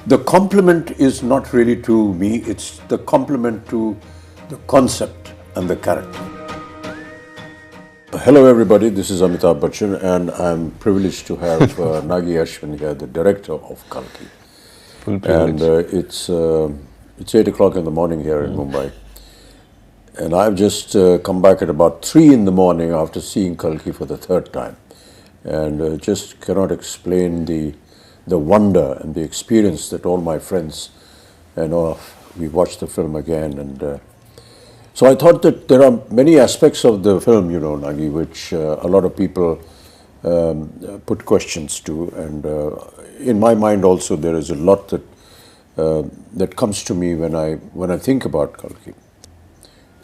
The compliment is not really to me, it's the compliment to the concept and the character. Hello everybody, this is Amitabh Bachchan and I'm privileged to have Nagi Ashwin here, the director of Kalki. Full privilege. And it's 8 o'clock in the morning here in Mumbai. And I've just come back at about 3 in the morning after seeing Kalki for the third time. And just cannot explain the wonder and the experience that all my friends, we watched the film again. And so I thought that there are many aspects of the film, Nagi, which a lot of people put questions to. And in my mind also, there is a lot that comes to me when I think about Kalki.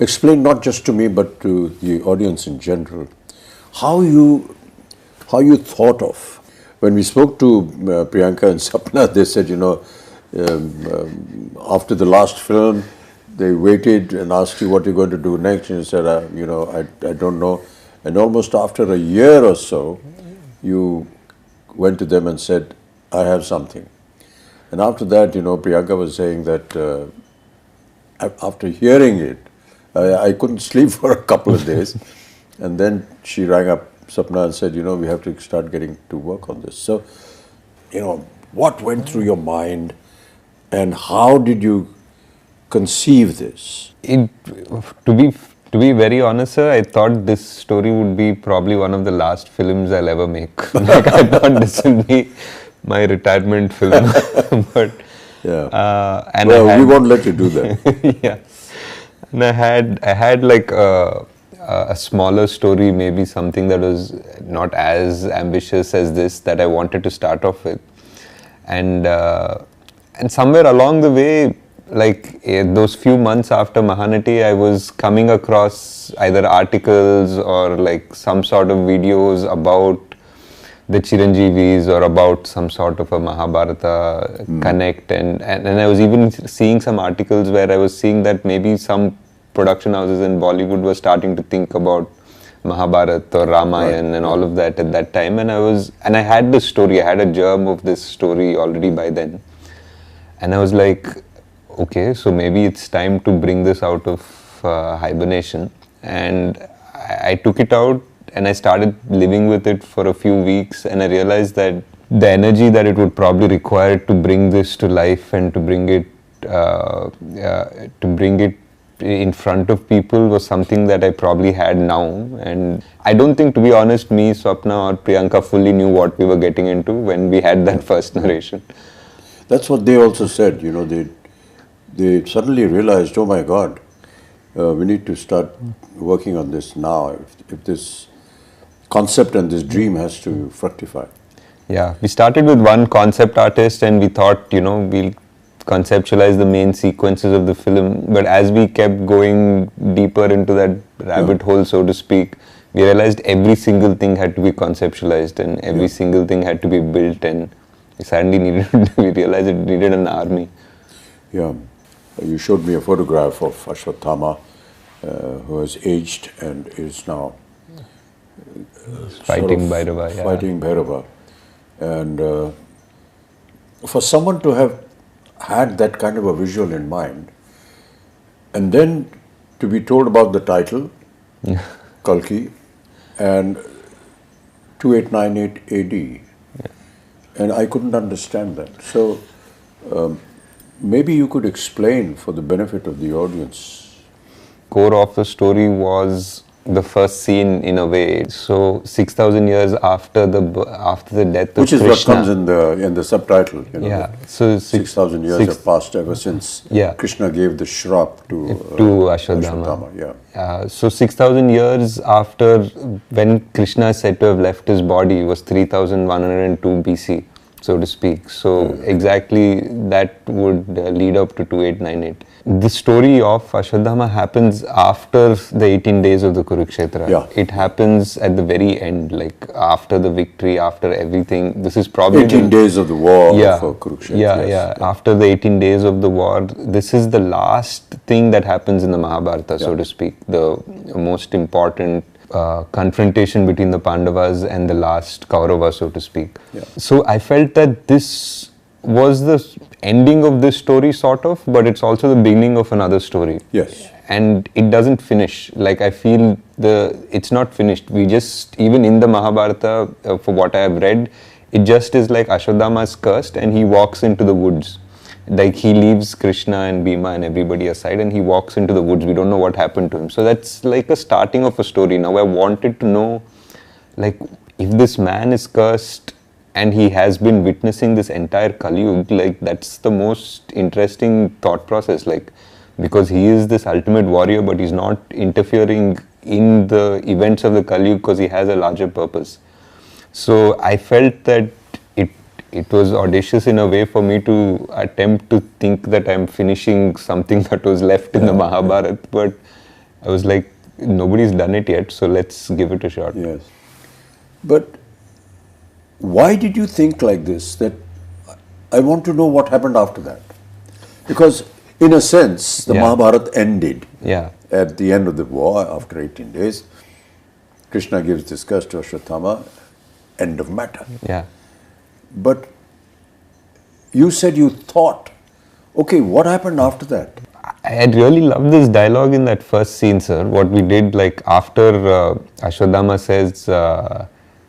Explain not just to me, but to the audience in general, how you thought of. When we spoke to Priyanka and Sapna, they said, after the last film, they waited and asked you what you're going to do next, and you said, I don't know. And almost after a year or so, you went to them and said, I have something. And after that, Priyanka was saying that after hearing it, I couldn't sleep for a couple of days. And then she rang up Sapna and said, we have to start getting to work on this. So, what went through your mind and how did you conceive this? To be very honest, sir, I thought this story would be probably one of the last films I'll ever make. I thought this would be my retirement film. But and we won't let you do that. Yeah. And I had like a smaller story, maybe something that was not as ambitious as this, that I wanted to start off with. And somewhere along the way, like those few months after Mahanati, I was coming across either articles or like some sort of videos about the Chiranjeevis or about some sort of a Mahabharata connect, and I was even seeing some articles where I was seeing that maybe some production houses in Bollywood were starting to think about Mahabharata or Ramayana and all of that at that time, and I had this story, I had a germ of this story already by then, and I was like, okay, so maybe it's time to bring this out of hibernation, and I took it out. And I started living with it for a few weeks, and I realized that the energy that it would probably require to bring this to life and to bring it in front of people was something that I probably had now. And I don't think, to be honest, me, Swapna or Priyanka fully knew what we were getting into when we had that first narration. That's what they also said, they suddenly realized, oh my God, we need to start working on this now if this concept and this dream has to fructify. Yeah, we started with one concept artist and we thought, we'll conceptualize the main sequences of the film. But as we kept going deeper into that rabbit hole, so to speak, we realized every single thing had to be conceptualized and every single thing had to be built, and we realized it needed an army. Yeah, you showed me a photograph of ashwathama who has aged and is now fighting Bhairava. Yeah. Fighting Bhairava. And for someone to have had that kind of a visual in mind, and then to be told about the title, Kalki, and 2898 AD, and I couldn't understand that. So maybe you could explain for the benefit of the audience. Core of the story was the first scene, in a way. So 6,000 years after the death of Krishna. Which is what comes in the subtitle. Yeah. So 6,000 years have passed ever since Krishna gave the shrap to Ashwathama. So 6,000 years after, when Krishna is said to have left his body, was 3,102 BC, so to speak. So exactly that would lead up to 2898. The story of Ashwathama happens after the 18 days of the Kurukshetra. Yeah. It happens at the very end, like after the victory, after everything. This is probably 18 days of the war for Kurukshetra. After the 18 days of the war, this is the last thing that happens in the Mahabharata, so to speak. The most important confrontation between the Pandavas and the last Kaurava, so to speak. Yeah. So I felt that this was the ending of this story, sort of, but it's also the beginning of another story. Yes. And it doesn't finish. Like, I feel it's not finished. We just, even in the Mahabharata, for what I have read, it just is like Ashwathama is cursed and he walks into the woods. Like, he leaves Krishna and Bhima and everybody aside and he walks into the woods. We don't know what happened to him. So that's like a starting of a story. Now I wanted to know, like, if this man is cursed and he has been witnessing this entire Kali Yuga, like, that's the most interesting thought process. Like, because he is this ultimate warrior, but he's not interfering in the events of the Kali Yuga because he has a larger purpose. So I felt that it was audacious in a way for me to attempt to think that I'm finishing something that was left in the Mahabharata, but I was like, nobody's done it yet, so let's give it a shot. Yes. But why did you think like this? That I want to know what happened after that. Because in a sense, the Mahabharata ended at the end of the war after 18 days. Krishna gives disgust to Ashwathama, end of matter. Yeah. But you said you thought, okay, what happened after that? I had really loved this dialogue in that first scene, sir. What we did, like, after Ashwathama says,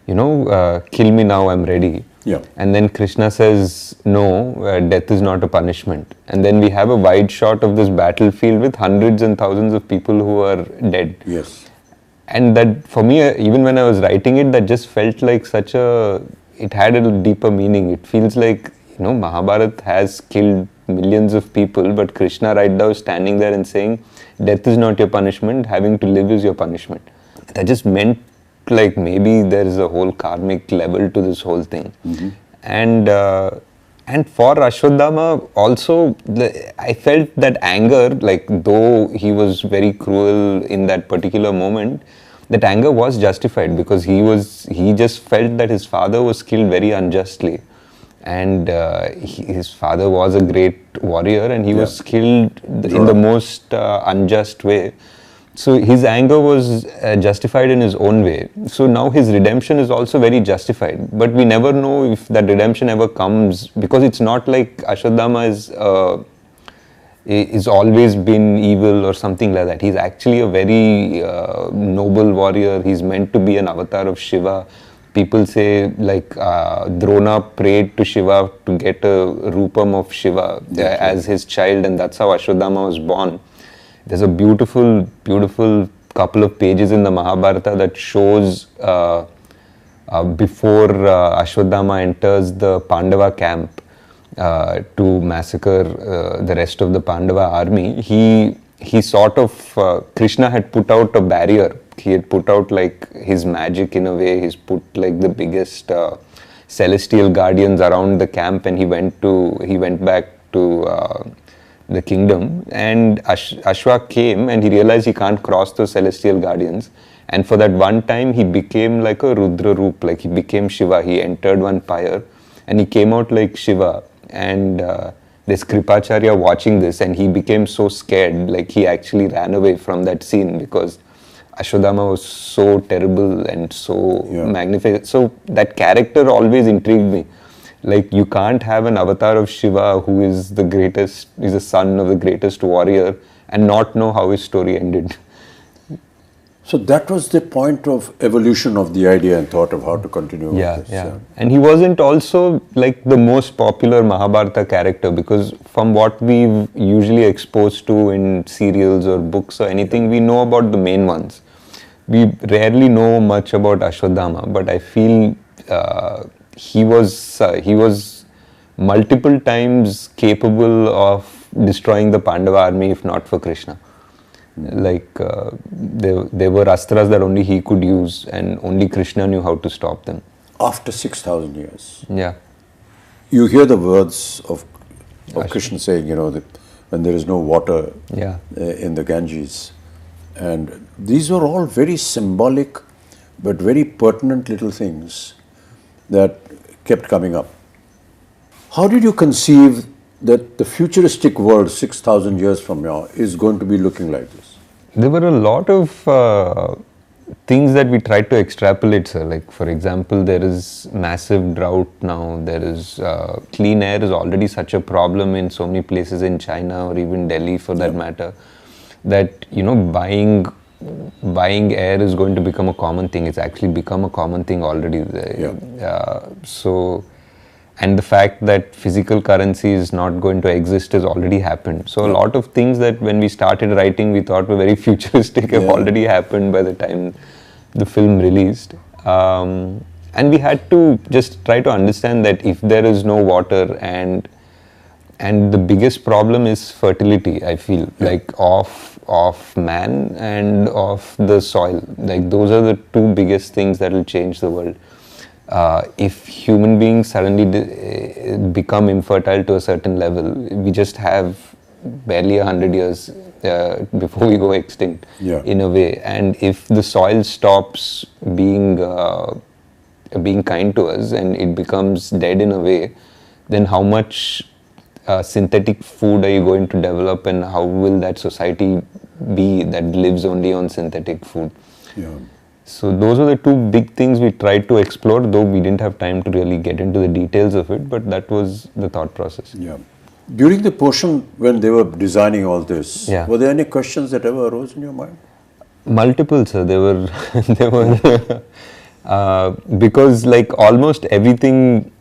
kill me now, I'm ready. Yeah. And then Krishna says, no, death is not a punishment. And then we have a wide shot of this battlefield with hundreds and thousands of people who are dead. Yes. And that, for me, even when I was writing it, that just felt like it had a deeper meaning. It feels like, Mahabharata has killed millions of people, but Krishna right now is standing there and saying, death is not your punishment, having to live is your punishment. That just meant, like, maybe there is a whole karmic level to this whole thing. Mm-hmm. And for Ashwathama also, I felt that anger, like, though he was very cruel in that particular moment, that anger was justified because he just felt that his father was killed very unjustly. And his father was a great warrior and he was killed in the most unjust way. So his anger was justified in his own way. So now his redemption is also very justified. But we never know if that redemption ever comes, because it's not like Ashwathama is always been evil or something like that. He's actually a very noble warrior. He's meant to be an avatar of Shiva. People say, like, Drona prayed to Shiva to get a rupam of Shiva as his child, and that's how Ashwathama was born. There's a beautiful, beautiful couple of pages in the Mahabharata that shows before Ashwathama enters the Pandava camp to massacre the rest of the Pandava army, he sort of, Krishna had put out a barrier. He had put out, like, his magic in a way. He's put, like, the biggest celestial guardians around the camp, and he went back to the kingdom, and Ashwa came and he realized he can't cross those celestial guardians, and for that one time he became like a Rudra Roop, like he became Shiva. He entered one pyre and he came out like Shiva, and there's Kripacharya watching this and he became so scared, like he actually ran away from that scene because Ashwathama was so terrible and so magnificent. So that character always intrigued me. Like, you can't have an avatar of Shiva who is the greatest, is the son of the greatest warrior, and not know how his story ended. So that was the point of evolution of the idea and thought of how to continue with this. Yeah. And he wasn't also, like, the most popular Mahabharata character, because from what we've usually exposed to in serials or books or anything, we know about the main ones. We rarely know much about Ashwathama, but I feel he was multiple times capable of destroying the Pandava army if not for Krishna. Like, there were astras that only he could use and only Krishna knew how to stop them. After 6,000 years. Yeah. You hear the words of Krishna saying, that when there is no water in the Ganges. And these were all very symbolic but very pertinent little things that kept coming up. How did you conceive that the futuristic world 6,000 years from now is going to be looking like this? There were a lot of things that we try to extrapolate, sir. Like, for example, there is massive drought now. There is clean air is already such a problem in so many places in China or even Delhi, for that matter. That buying air is going to become a common thing. It's actually become a common thing already. And the fact that physical currency is not going to exist has already happened. So a lot of things that when we started writing we thought were very futuristic have already happened by the time the film released. And we had to just try to understand that if there is no water and the biggest problem is fertility, I feel, like of man and of the soil. Like those are the two biggest things that will change the world. If human beings suddenly become infertile to a certain level, we just have barely 100 years before we go extinct, in a way. And if the soil stops being kind to us and it becomes dead in a way, then how much synthetic food are you going to develop, and how will that society be that lives only on synthetic food? So those are the two big things we tried to explore, though we didn't have time to really get into the details of it, but that was the thought process. During the portion when they were designing all this, were there any questions that ever arose in your mind? Multiple, sir. There were because like almost everything,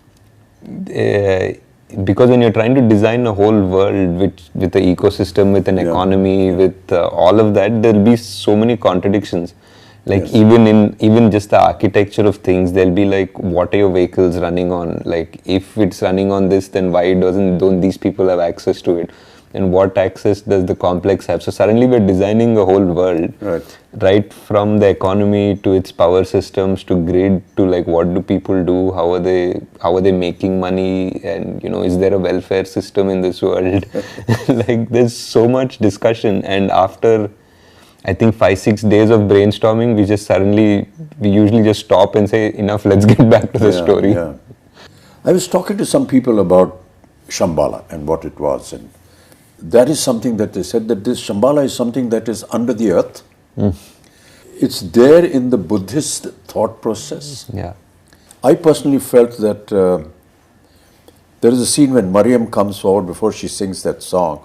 because when you're trying to design a whole world with an ecosystem, with an economy, with all of that, there'll be so many contradictions. Like even just the architecture of things, there'll be like, what are your vehicles running on? Like if it's running on this, then why don't these people have access to it? And what access does the complex have? So suddenly we're designing a whole world, right from the economy to its power systems to grid to like, what do people do? How are they making money? And is there a welfare system in this world? Like there's so much discussion, and after I think 5-6 days of brainstorming, we usually just stop and say, enough, let's get back to the story. I was talking to some people about Shambhala and what it was, and that is something that they said, that this Shambhala is something that is under the earth. It's there in the Buddhist thought process. I personally felt that there is a scene when Mariam comes forward before she sings that song,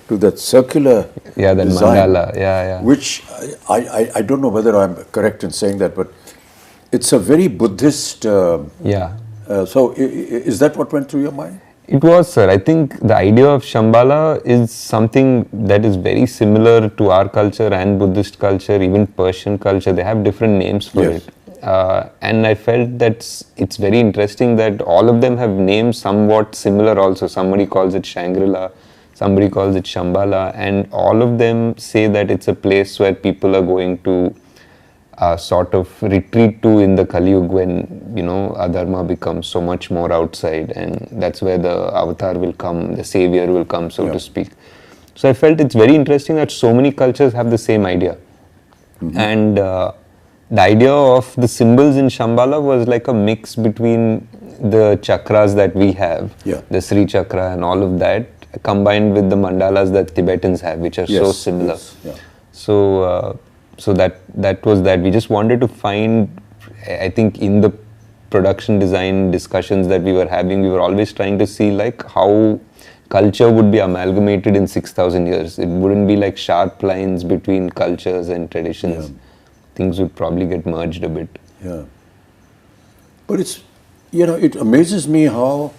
to that circular that design, mandala, which I don't know whether I'm correct in saying that, but it's a very Buddhist. So is that what went through your mind? It was, sir. I think the idea of Shambhala is something that is very similar to our culture and Buddhist culture, even Persian culture. They have different names for it. And I felt that it's very interesting that all of them have names somewhat similar also. Somebody calls it Shangri-La, somebody calls it Shambhala, and all of them say that it's a place where people are going to sort of retreat to in the Kali Yuga, when adharma becomes so much more outside, and that's where the avatar will come, the savior will come, so to speak. So I felt it's very interesting that so many cultures have the same idea. And the idea of the symbols in Shambhala was like a mix between the chakras that we have, the Sri Chakra and all of that, combined with the mandalas that Tibetans have, which are so similar. So that was that. We just wanted to find, I think in the production design discussions that we were having, we were always trying to see like how culture would be amalgamated in 6,000 years. It wouldn't be like sharp lines between cultures and traditions. Things would probably get merged a bit. But it's, it amazes me how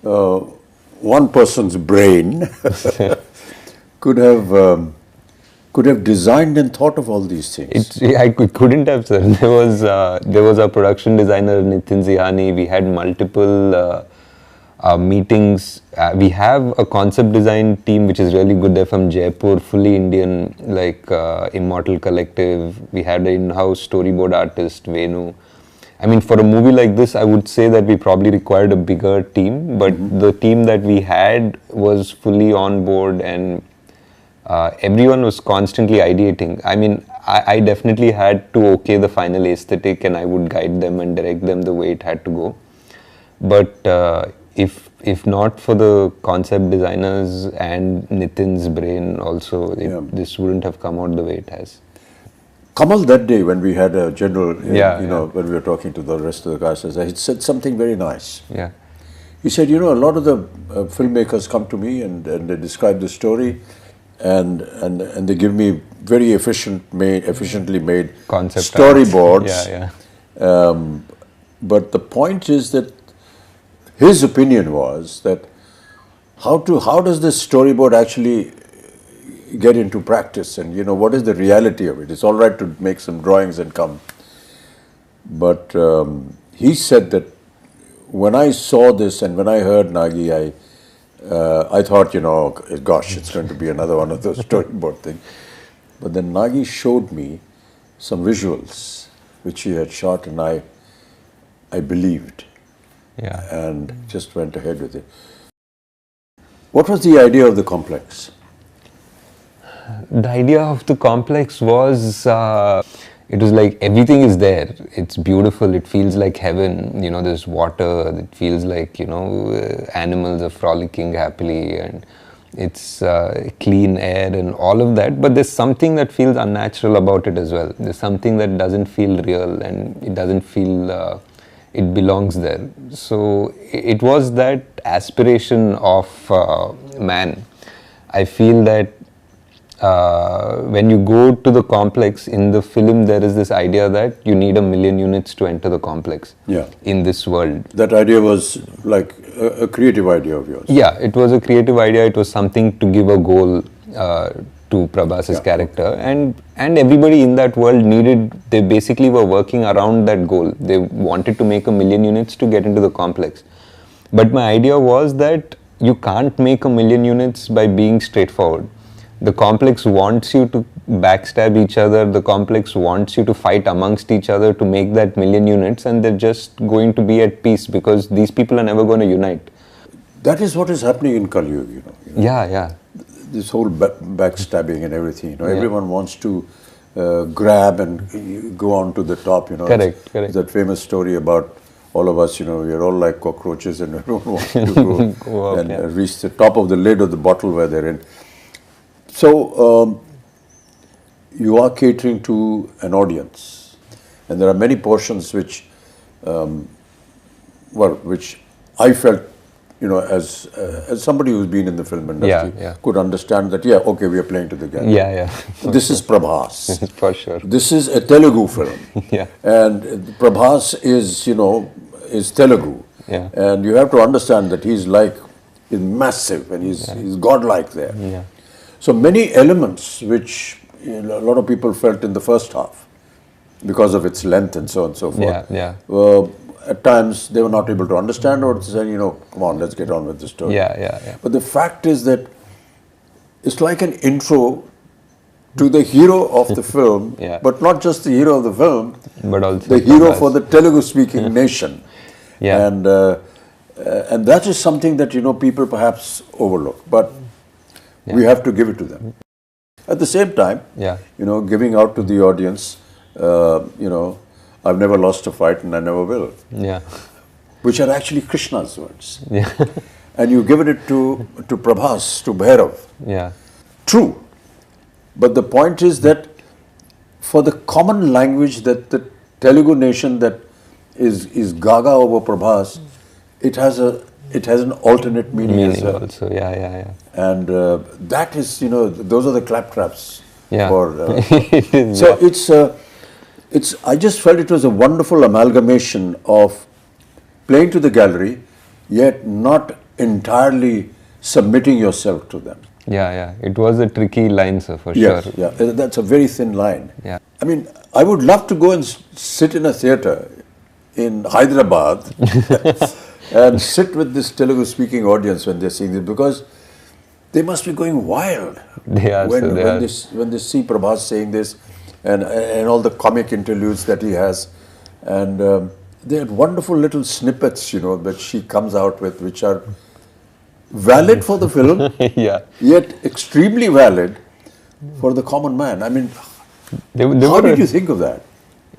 one person's brain could have designed and thought of all these things. I couldn't have, sir. There was a production designer, Nitin Zihani. We had multiple meetings. We have a concept design team which is really good. They're from Jaipur, fully Indian, like Immortal Collective. We had an in-house storyboard artist, Venu. I mean, for a movie like this, I would say that we probably required a bigger team, but the team that we had was fully on board, and everyone was constantly ideating. I mean, I definitely had to okay the final aesthetic, and I would guide them and direct them the way it had to go. But if not for the concept designers and Nitin's brain also, this wouldn't have come out the way it has. Kamal that day when we had a general, Yeah. when we were talking to the rest of the guys, he said something very nice. Yeah. He said, a lot of the filmmakers come to me and they describe the story, and they give me very efficiently made Concept storyboards. Yeah. But the point is that his opinion was that how does this storyboard actually get into practice, and what is the reality of it? It's all right to make some drawings and come, but he said that when I saw this and when I heard Nagi, I thought, gosh, it's going to be another one of those storyboard things. But then Nagi showed me some visuals which he had shot, and I believed. Yeah. And just went ahead with it. What was the idea of the complex? The idea of the complex was, it was like everything is there. It's beautiful. It feels like heaven. There's water. It feels like, animals are frolicking happily, and it's clean air and all of that. But there's something that feels unnatural about it as well. There's something that doesn't feel real, and it doesn't feel it belongs there. So it was that aspiration of man. I feel that when you go to the complex in the film, there is this idea that you need 1 million units to enter the complex. Yeah. In this world. That idea was like a creative idea of yours. Yeah, it was a creative idea. It was something to give a goal to Prabhas's character, and everybody in that world they basically were working around that goal. They wanted to make 1 million units to get into the complex. But my idea was that you can't make 1 million units by being straightforward. The complex wants you to backstab each other. The complex wants you to fight amongst each other to make that 1 million units, and they're just going to be at peace because these people are never going to unite. That is what is happening in Kali Yuga, Yeah. This whole backstabbing and everything, everyone wants to grab and go on to the top, Correct. That famous story about all of us, we're all like cockroaches and everyone wants to go up, and reach the top of the lid of the bottle where they're in. So, you are catering to an audience, and there are many portions which I felt, as somebody who's been in the film industry, could understand that, okay, we are playing to the game. Yeah. This is Prabhas. For sure. This is a Telugu film. Yeah. And Prabhas is Telugu. Yeah. And you have to understand that he's massive, and he's godlike there. Yeah. So many elements which a lot of people felt in the first half, because of its length and so on and so forth. Yeah. At times they were not able to understand, or to say, come on, let's get on with the story. Yeah. But the fact is that it's like an intro to the hero of the film, but not just the hero of the film, but also the hero for the Telugu-speaking nation. Yeah. And that is something that, people perhaps overlook. But we have to give it to them. At the same time, giving out to the audience, I've never lost a fight and I never will. Yeah. Which are actually Krishna's words. Yeah. And you give it to Prabhas, to Bhairav. Yeah. True. But the point is that for the common language that the Telugu nation that is gaga over Prabhas, it has an alternate meaning as well. Also, yeah. And that is, those are the claptraps. Yeah. So I just felt it was a wonderful amalgamation of playing to the gallery, yet not entirely submitting yourself to them. Yeah. It was a tricky line, sir, for Yes, sure. Yeah, that's a very thin line. Yeah. I mean, I would love to go and sit in a theatre in Hyderabad and sit with this Telugu-speaking audience when they're seeing this, because they must be going wild when they see Prabhas saying this, and all the comic interludes that he has, and they had wonderful little snippets, that she comes out with, which are valid for the film, yet extremely valid for the common man. I mean, how did you think of that?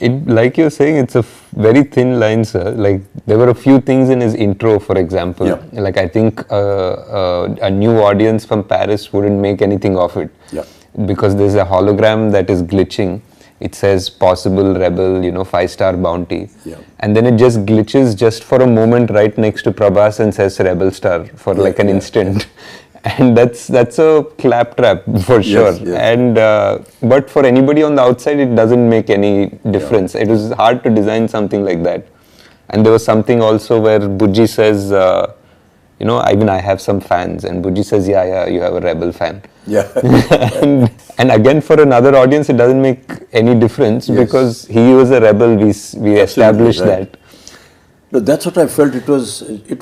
Like you're saying, it's a very thin line, sir. Like, there were a few things in his intro, for example. Yeah. Like, I think a new audience from Paris wouldn't make anything of it. Yeah. Because there's a hologram that is glitching it says possible rebel, 5-star bounty. Yeah. And then it just glitches just for a moment right next to Prabhas and says rebel star for like an instant. And that's a claptrap for sure. Yes. And but for anybody on the outside, it doesn't make any difference. It was hard to design something like that. And there was something also where Bujji says, even I have some fans, and Bujji says, yeah, you have a rebel fan. Yeah. and again, for another audience, it doesn't make any difference because he was a rebel. We established right. that. No, that's what I felt. It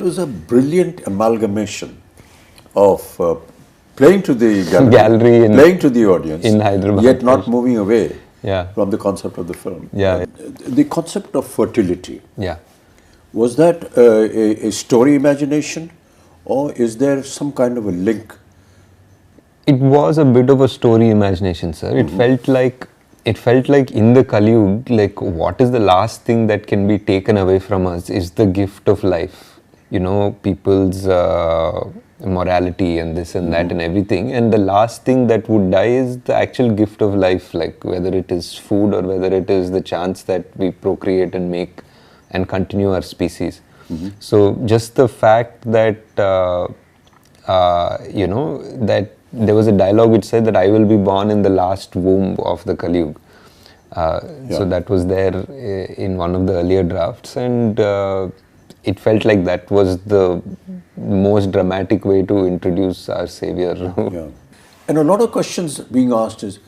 was a brilliant amalgamation of playing to the gallery playing to the audience in Hyderabad, yet not moving away Yeah. from the concept of the film. Yeah. The concept of fertility, Yeah. was that a story imagination, or is there some kind of a link? It was a bit of a story imagination, sir. It felt like in the Kali Yuga, like what is the last thing that can be taken away from us is the gift of life. People's morality and this and that and everything. And the last thing that would die is the actual gift of life, like whether it is food or whether it is the chance that we procreate and make and continue our species. So just the fact that, that there was a dialogue which said that I will be born in the last womb of the Kali Yuga. So that was there in one of the earlier drafts, and it felt like that was the most dramatic way to introduce our savior. Yeah. And a lot of questions being asked is,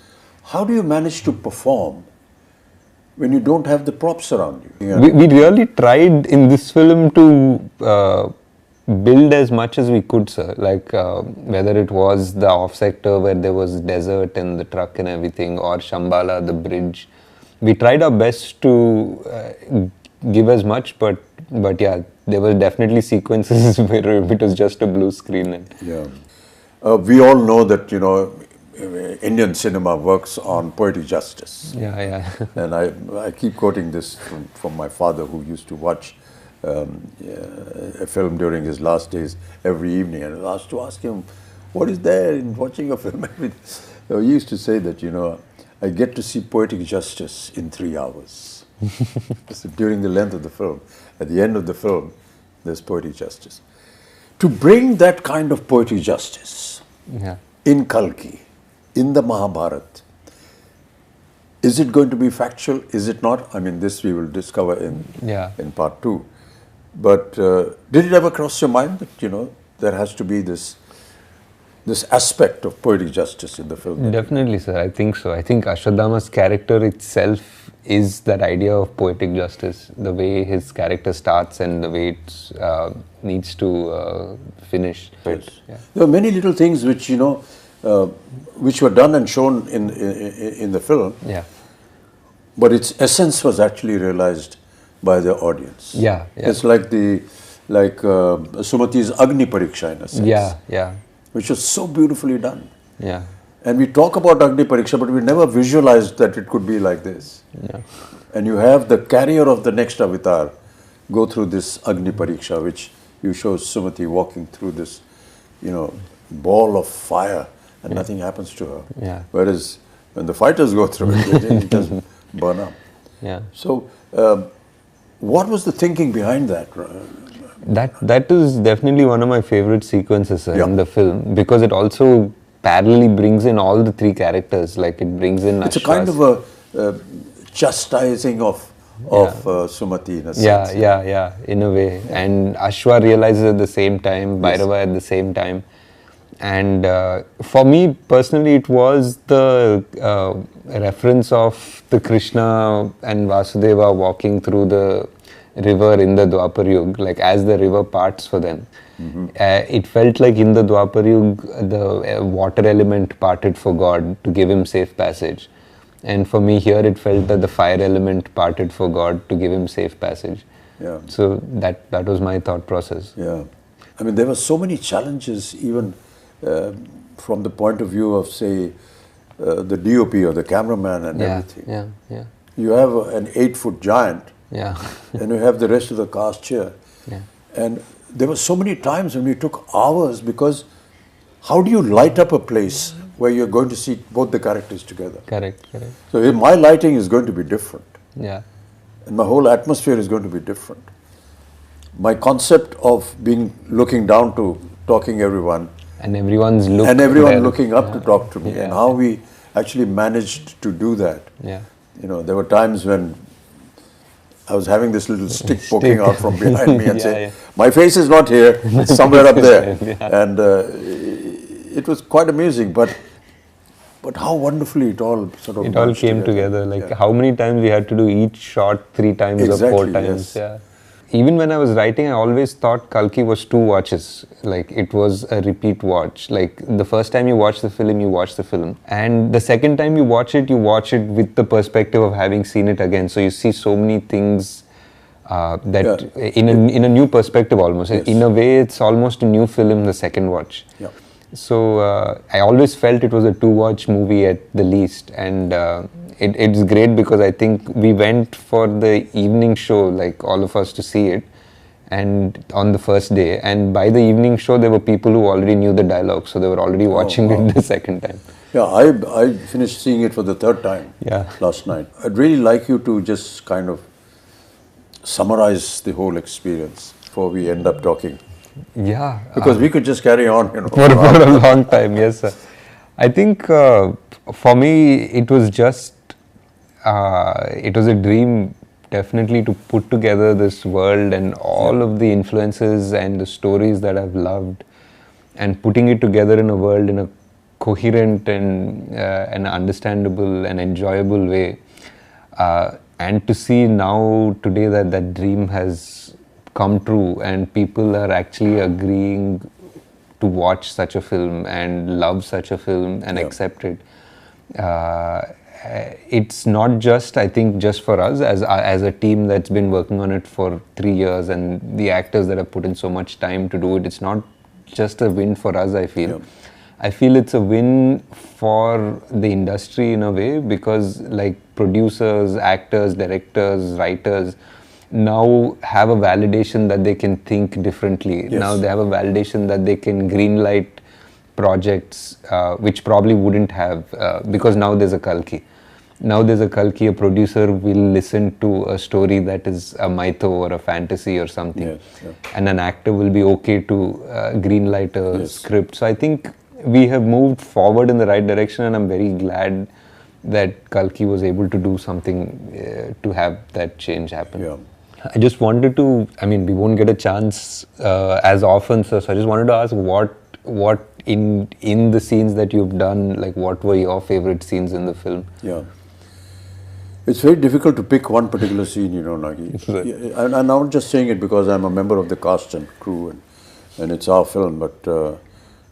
how do you manage to perform when you don't have the props around you? Yeah. We really tried in this film to build as much as we could, sir. Like whether it was the off sector where there was desert and the truck and everything, or Shambhala, the bridge. We tried our best to give as much, but yeah, there were definitely sequences where it was just a blue screen. And we all know that, Indian cinema works on poetic justice. Yeah. And I keep quoting this from my father, who used to watch a film during his last days every evening, and I was to ask him, what is there in watching a film? So he used to say that, I get to see poetic justice in 3 hours. So during the length of the film, at the end of the film, there's poetic justice. To bring that kind of poetic justice in Kalki, in the Mahabharata, is it going to be factual? Is it not? I mean, this we will discover in part 2. But did it ever cross your mind that, there has to be this aspect of poetic justice in the film? Definitely, sir. I think so. I think Ashwathama's character itself is that idea of poetic justice. The way his character starts and the way it needs to finish. Yes. There are many little things which, which were done and shown in the film. Yeah. But its essence was actually realized by the audience. Yeah. It's like Sumati's Agni Pariksha in a sense. Yeah. Which was so beautifully done. Yeah. And we talk about Agni Pariksha, but we never visualized that it could be like this. Yeah. And you have the carrier of the next avatar go through this Agni Pariksha, which you show Sumati walking through this, ball of fire, and nothing happens to her. Yeah. Whereas when the fighters go through it, it just burn up. Yeah. So, what was the thinking behind that? That is definitely one of my favorite sequences in the film, because it also parallelly brings in all the 3 characters. Like it brings in It's a kind of a chastising of Sumati in a sense. Yeah, in a way. And Ashwa realizes at the same time, Bhairava at the same time. And for me personally, it was the reference of the Krishna and Vasudeva walking through the river in the Dwapar Yuga, like as the river parts for them. It felt like in the Dwapar Yuga, the water element parted for God to give him safe passage. And for me here, it felt that the fire element parted for God to give him safe passage. Yeah. So that was my thought process. Yeah. I mean, there were so many challenges, even from the point of view of, say, the DOP or the cameraman and everything. Yeah. You have an 8-foot giant. Yeah. And you have the rest of the cast here. Yeah. And there were so many times when we took hours, because how do you light up a place where you're going to see both the characters together. Correct. So my lighting is going to be different. Yeah. And my whole atmosphere is going to be different. My concept of looking down to talking everyone, and everyone's looking up to talk to me, and how we actually managed to do that. Yeah. There were times when I was having this little stick poking out from behind me and saying, my face is not here, it's somewhere up there. And it was quite amusing, but how wonderfully it all sort of came together. Like how many times we had to do each shot 3 times or 4 times. Yes. Yeah. Even when I was writing, I always thought Kalki was 2 watches. Like it was a repeat watch. Like the first time you watch the film, you watch the film. And the second time you watch it with the perspective of having seen it again. So you see so many things in a new perspective almost. Yes. In a way, it's almost a new film the second watch. Yeah. So I always felt it was a 2-watch movie at the least. And it's great because I think we went for the evening show, like all of us, to see it, and on the first day. And by the evening show, there were people who already knew the dialogue, so they were already watching it the second time. Yeah, I finished seeing it for the 3rd time last night. I'd really like you to just kind of summarize the whole experience before we end up talking. Yeah. Because we could just carry on, for a long time, yes, sir. I think for me, it was just, it was a dream definitely to put together this world and all of the influences and the stories that I've loved, and putting it together in a world in a coherent and understandable and enjoyable way. And to see now today that dream has come true and people are actually agreeing to watch such a film and love such a film and accept it. It's not just, I think, just for us as a team that's been working on it for 3 years, and the actors that have put in so much time to do it. It's not just a win for us, I feel. Yeah. I feel it's a win for the industry in a way, because like producers, actors, directors, writers now have a validation that they can think differently. Yes. Now they have a validation that they can greenlight projects which probably wouldn't have, because now there's a Kalki. Now there's a Kalki, a producer will listen to a story that is a mytho or a fantasy or something. Yes, and an actor will be okay to greenlight a script. So I think we have moved forward in the right direction, and I'm very glad that Kalki was able to do something to have that change happen. Yeah. I just wanted to, I mean, we won't get a chance as often, so I just wanted to ask what in the scenes that you've done, like what were your favorite scenes in the film? Yeah. It's very difficult to pick one particular scene, Nagi. And I'm not just saying it because I'm a member of the cast and crew and it's our film, but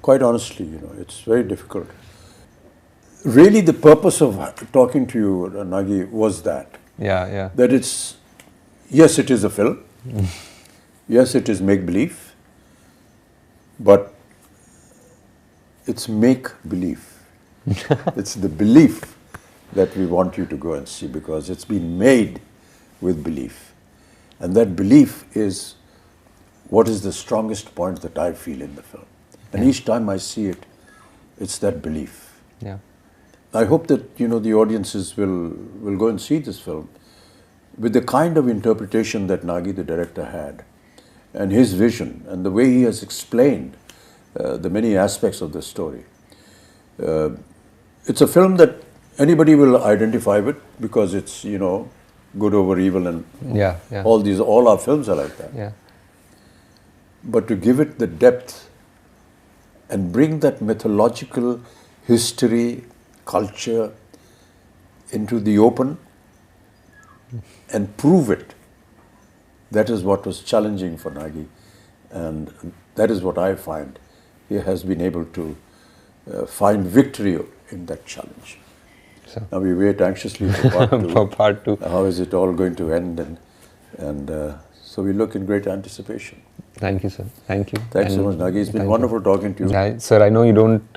quite honestly, it's very difficult. Really, the purpose of talking to you, Nagi, was that. Yeah. That it's, yes, it is a film. Yes, it is make-believe. But it's make-believe. It's the belief that we want you to go and see, because it's been made with belief. And that belief is what is the strongest point that I feel in the film. And each time I see it, it's that belief. Yeah. I hope that, the audiences will go and see this film with the kind of interpretation that Nagi, the director, had, and his vision, and the way he has explained the many aspects of the story. It's a film that anybody will identify with, because it's, good over evil, and all our films are like that. Yeah. But to give it the depth and bring that mythological history, culture into the open and prove it, that is what was challenging for Nagi, and that is what I find he has been able to find victory in that challenge. So now we wait anxiously for part 2. For part 2. How is it all going to end? And so we look in great anticipation. Thank you, sir. Thank you. Thanks so much, Nagi. It's been wonderful talking to you. Sir, I know you don't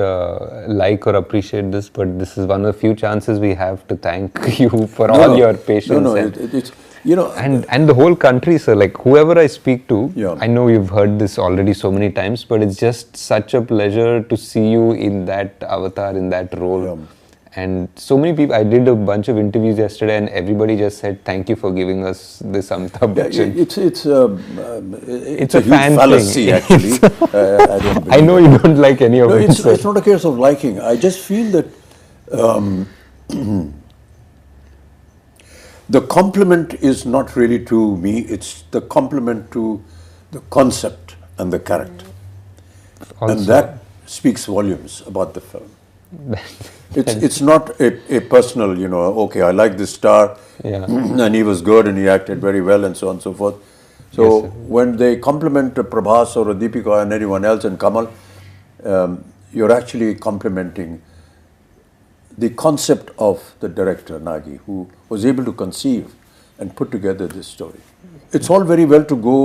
like or appreciate this, but this is one of the few chances we have to thank you for all your patience. You know, And the whole country, sir, like whoever I speak to, Yeah. I know you've heard this already so many times, but it's just such a pleasure to see you in that avatar, in that role. Yeah. And so many people, I did a bunch of interviews yesterday and everybody just said, thank you for giving us this Amitabh yeah, Bachchan. it's a a huge fan fallacy, thing. actually. I don't believe I know it. you don't like any of No, it, sir. it's not a case of liking. I just feel that the compliment is not really to me, it's the compliment to the concept and the character. And Also. that speaks volumes about the film. It's not a personal, you know, okay, I like this star, Yeah. and he was good and he acted very well and so on and so forth. So Yes, sir. when they compliment a Prabhas or a Deepika and anyone else and Kamal, you're actually complimenting the concept of the director, Nagi, who was able to conceive and put together this story. It's all very well to go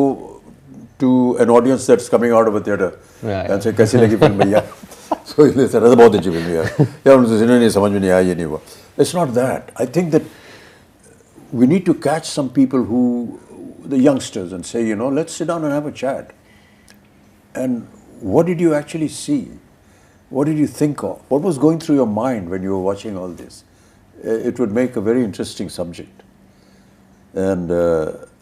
to an audience that's coming out of a theatre Yeah, and say, "Kaisi lagi film bhaiya?" So they said, "That's about the film yaar. Yeah, unse nahi samajh mein nahi aaya, ye nahi hua." It's not that. I think that we need to catch some people who, the youngsters, and say, you know, let's sit down and have a chat. And what did you actually see? What did you think of? What was going through your mind when you were watching all this? It would make a very interesting subject. And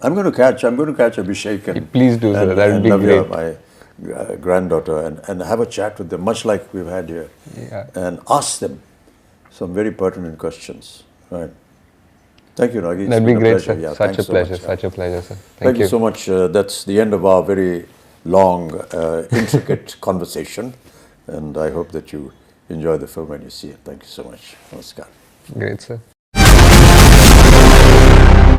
I'm going to catch Abhishek and Please do, sir. That would be Navya, great. my granddaughter, and have a chat with them, much like we've had here, Yeah. and ask them some very pertinent questions. Right. Thank you, Nagi. It's That'd be been a great, pleasure. sir. Yeah, Such a thanks so pleasure, much, yeah. such a pleasure, sir. Thank you so much. That's the end of our very long, intricate conversation. And I hope that you enjoy the film when you see it. Thank you so much. Namaskar. Great, sir.